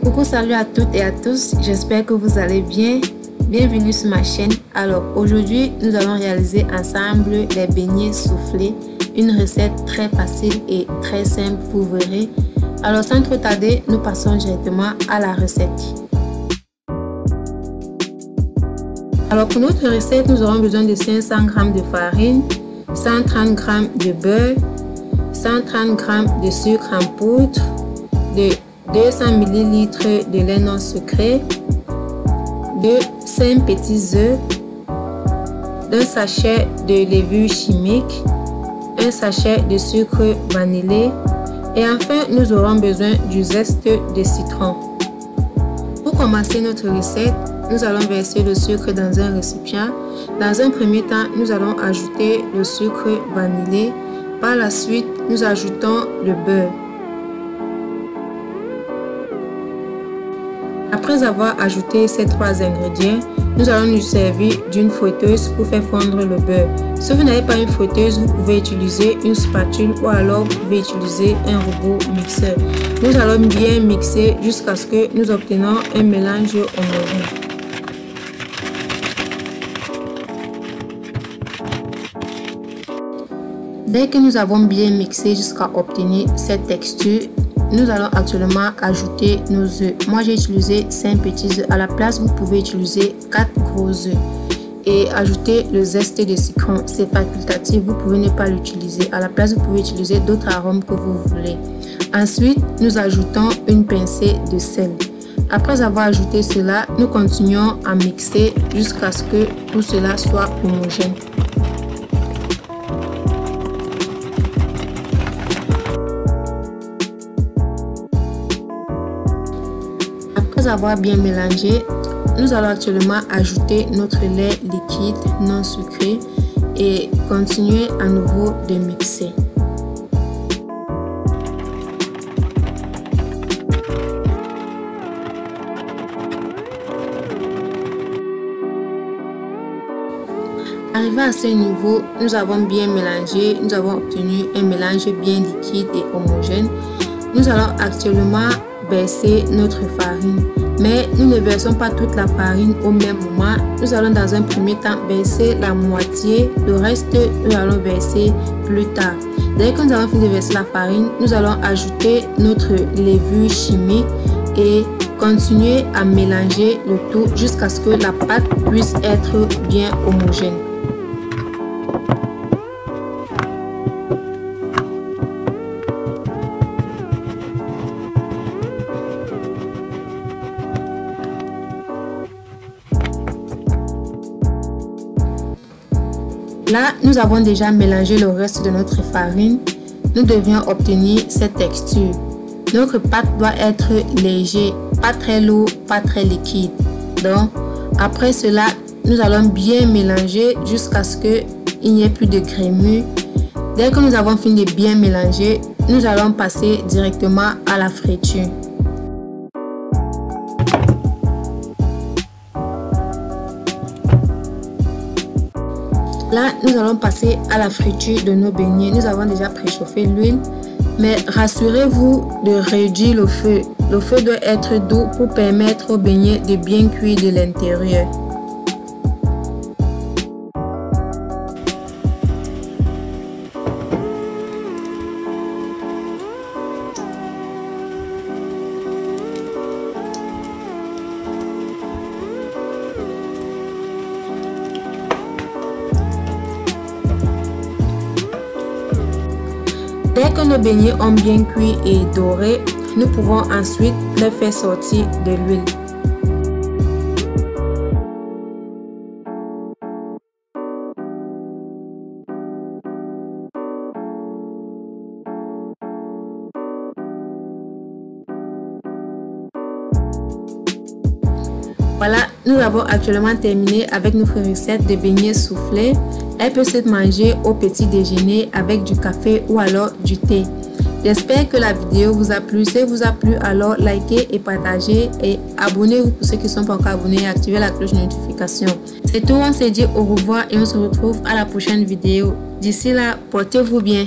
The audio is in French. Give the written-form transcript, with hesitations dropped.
Coucou, salut à toutes et à tous, j'espère que vous allez bien. Bienvenue sur ma chaîne. Alors aujourd'hui, nous allons réaliser ensemble les beignets soufflés, une recette très facile et très simple, vous verrez. Alors sans trop tarder, nous passons directement à la recette. Alors pour notre recette, nous aurons besoin de 500 g de farine, 130 g de beurre, 130 g de sucre en poudre, de 200 ml de lait non sucré, de 5 petits œufs, d'un sachet de levure chimique, un sachet de sucre vanillé et enfin nous aurons besoin du zeste de citron. Pour commencer notre recette, nous allons verser le sucre dans un récipient. Dans un premier temps, nous allons ajouter le sucre vanillé. Par la suite, nous ajoutons le beurre. Après avoir ajouté ces trois ingrédients, nous allons nous servir d'une fouetteuse pour faire fondre le beurre. Si vous n'avez pas une fouetteuse, vous pouvez utiliser une spatule ou alors vous pouvez utiliser un robot mixeur. Nous allons bien mixer jusqu'à ce que nous obtenions un mélange homogène. Dès que nous avons bien mixé jusqu'à obtenir cette texture, nous allons actuellement ajouter nos œufs. Moi j'ai utilisé 5 petits œufs. À la place, vous pouvez utiliser 4 gros œufs. Et ajouter le zeste de citron, c'est facultatif, vous pouvez ne pas l'utiliser. À la place, vous pouvez utiliser d'autres arômes que vous voulez. Ensuite, nous ajoutons une pincée de sel. Après avoir ajouté cela, nous continuons à mixer jusqu'à ce que tout cela soit homogène. Après avoir bien mélangé, nous allons actuellement ajouter notre lait liquide non sucré et continuer à nouveau de mixer. Arrivé à ce niveau, nous avons bien mélangé, nous avons obtenu un mélange bien liquide et homogène. Nous allons actuellement verser notre farine, mais nous ne versons pas toute la farine au même moment. Nous allons dans un premier temps verser la moitié, le reste nous allons verser plus tard. Dès que nous avons fini de verser la farine, nous allons ajouter notre levure chimique et continuer à mélanger le tout jusqu'à ce que la pâte puisse être bien homogène. Là, nous avons déjà mélangé le reste de notre farine. Nous devions obtenir cette texture. Notre pâte doit être légère, pas très lourd, pas très liquide. Donc, après cela, nous allons bien mélanger jusqu'à ce qu'il n'y ait plus de crémeux. Dès que nous avons fini de bien mélanger, nous allons passer directement à la friture. Là, nous allons passer à la friture de nos beignets. Nous avons déjà préchauffé l'huile, mais rassurez-vous de réduire le feu. Le feu doit être doux pour permettre aux beignets de bien cuire de l'intérieur. Dès que nos beignets ont bien cuit et doré, nous pouvons ensuite les faire sortir de l'huile. Voilà, nous avons actuellement terminé avec notre recette de beignets soufflés. Elle peut se manger au petit déjeuner avec du café ou alors du thé. J'espère que la vidéo vous a plu. Si elle vous a plu, alors likez et partagez et abonnez-vous pour ceux qui ne sont pas encore abonnés et activez la cloche de notification. C'est tout, on se dit au revoir et on se retrouve à la prochaine vidéo. D'ici là, portez-vous bien.